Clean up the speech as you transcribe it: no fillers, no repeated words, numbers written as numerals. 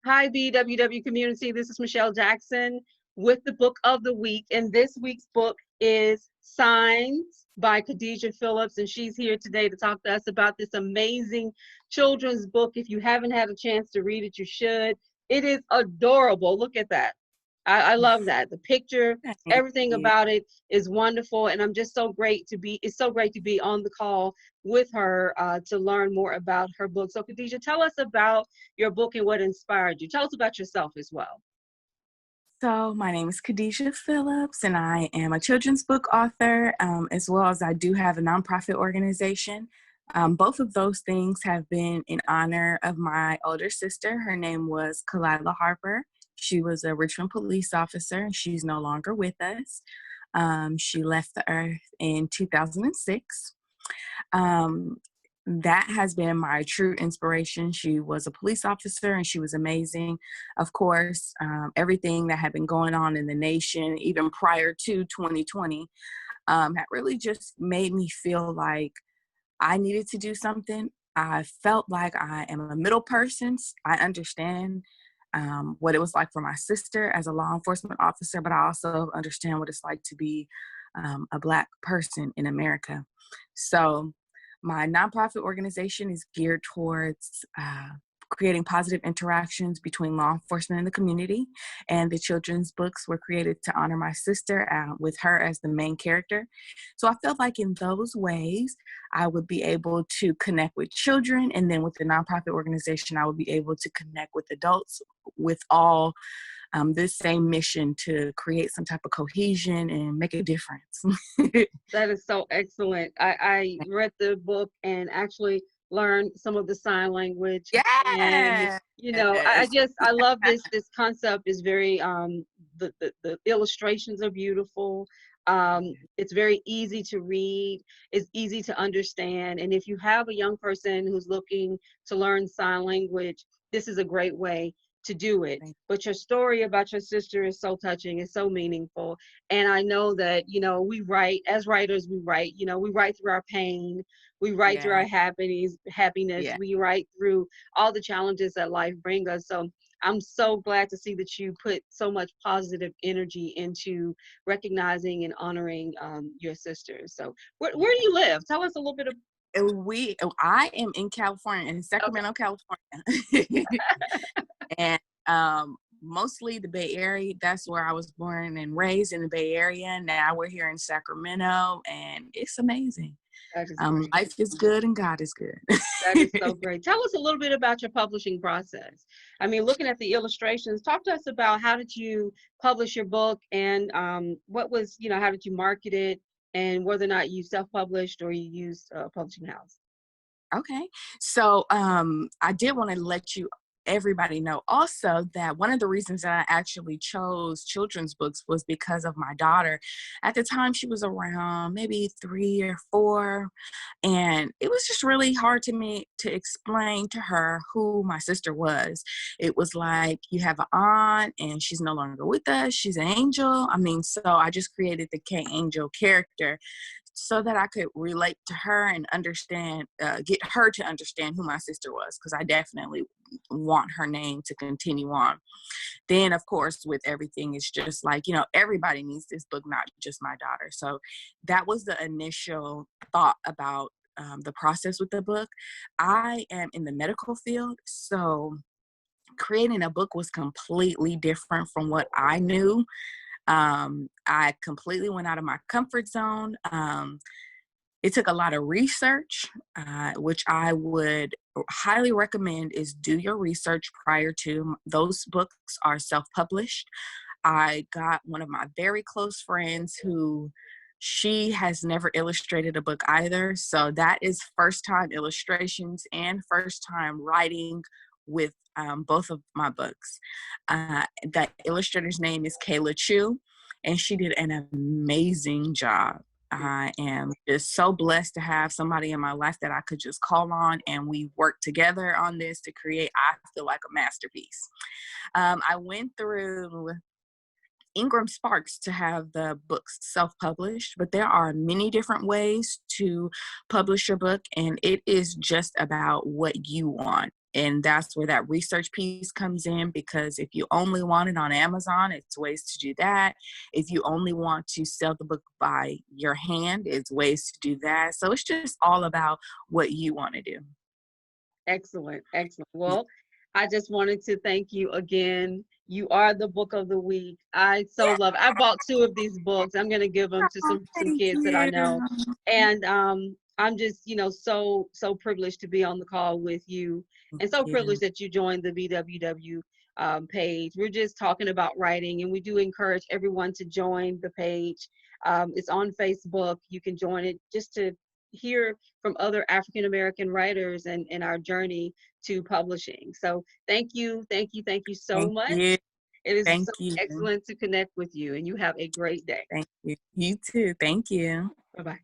Hi, BWW community. This is Michelle Jackson with the book of the week. And this week's book is Signs by Kadija Phillips. And she's here today to talk to us about this amazing children's book. If you haven't had a chance to read it, you should. It is adorable. Look at that. I love that. The picture, Thank everything you. about it is wonderful. And I'm just it's so great to be on the call with her to learn more about her book. So Khadijah, tell us about your book and what inspired you. Tell us about yourself as well. So, my name is Kadija Phillips, and I am a children's book author, as well as I do have a nonprofit organization. Both of those things have been in honor of my older sister. Her name was Kalila Harper. She was a Richmond police officer, and she's no longer with us. She left the earth in 2006. Um, that has been my true inspiration. She was a police officer and she was amazing. Of course, everything that had been going on in the nation, even prior to 2020, had really just made me feel like I needed to do something. I felt like I am a middle person. I understand what it was like for my sister as a law enforcement officer, but I also understand what it's like to be a Black person in America. So, my nonprofit organization is geared towards creating positive interactions between law enforcement and the community. And the children's books were created to honor my sister with her as the main character. So I felt like in those ways, I would be able to connect with children. And then with the nonprofit organization, I would be able to connect with adults with all this same mission to create some type of cohesion and make a difference. That is so excellent. I read the book and actually learned some of the sign language. And Yes. I love this concept is very the illustrations are beautiful. It's very easy to read, it's easy to understand. And if you have a young person who's looking to learn sign language, this is a great way to do it. But your story about your sister is so touching, it's so meaningful. And I know that, we write, as writers, we write through our pain, we write through our Yeah. happiness, Yeah. we write through all the challenges that life brings us. So I'm so glad to see that you put so much positive energy into recognizing and honoring your sisters. So where do you live? Tell us a little bit of. I am in California, in Okay. Sacramento, California. And mostly the Bay Area. That's where I was born and raised, in the Bay Area. Now we're here in Sacramento, and it's amazing. That is great. Life is good and God is good. That is so great. Tell us a little bit about your publishing process. I mean, looking at the illustrations, talk to us about how did you publish your book and how did you market it and whether or not you self-published or you used a publishing house. Okay. So I did want to let everybody know also that one of the reasons that I actually chose children's books was because of my daughter. At the time, she was around maybe 3 or 4, and it was just really hard to me to explain to her who my sister was. It was like, you have an aunt and she's no longer with us. She's an angel. I mean, so I just created the K Angel character so that I could relate to her and understand, get her to understand who my sister was, because I definitely want her name to continue on. Then, of course, with everything, it's just like, everybody needs this book, not just my daughter. So that was the initial thought about the process with the book. I am in the medical field, so creating a book was completely different from what I knew. I completely went out of my comfort zone. It took a lot of research, which I would highly recommend is do your research prior to. Those books are self-published. I got one of my very close friends who she has never illustrated a book either. So that is first time illustrations and first time writing with both of my books. That illustrator's name is Kayla Chu, and she did an amazing job. I am just so blessed to have somebody in my life that I could just call on, and we work together on this to create, I feel like, a masterpiece. I went through Ingram Sparks to have the books self-published, but there are many different ways to publish your book, and it is just about what you want. And that's where that research piece comes in, because if you only want it on Amazon, it's ways to do that. If you only want to sell the book by your hand, it's ways to do that. So it's just all about what you want to do. Excellent, excellent. Well, I just wanted to thank you again. You are the book of the week. I so love it. I bought two of these books. I'm gonna give them to Oh, some thank kids that I you. know. And I'm just, so privileged to be on the call with you, Thank and so you. privileged that you joined the BWW page. We're just talking about writing, and we do encourage everyone to join the page. It's on Facebook. You can join it just to hear from other African American writers and our journey to publishing. So thank you, thank you, thank you so Thank much. you. It is so Thank you. excellent to connect with you, and you have a great day. Thank you. You too. Thank you. Bye bye.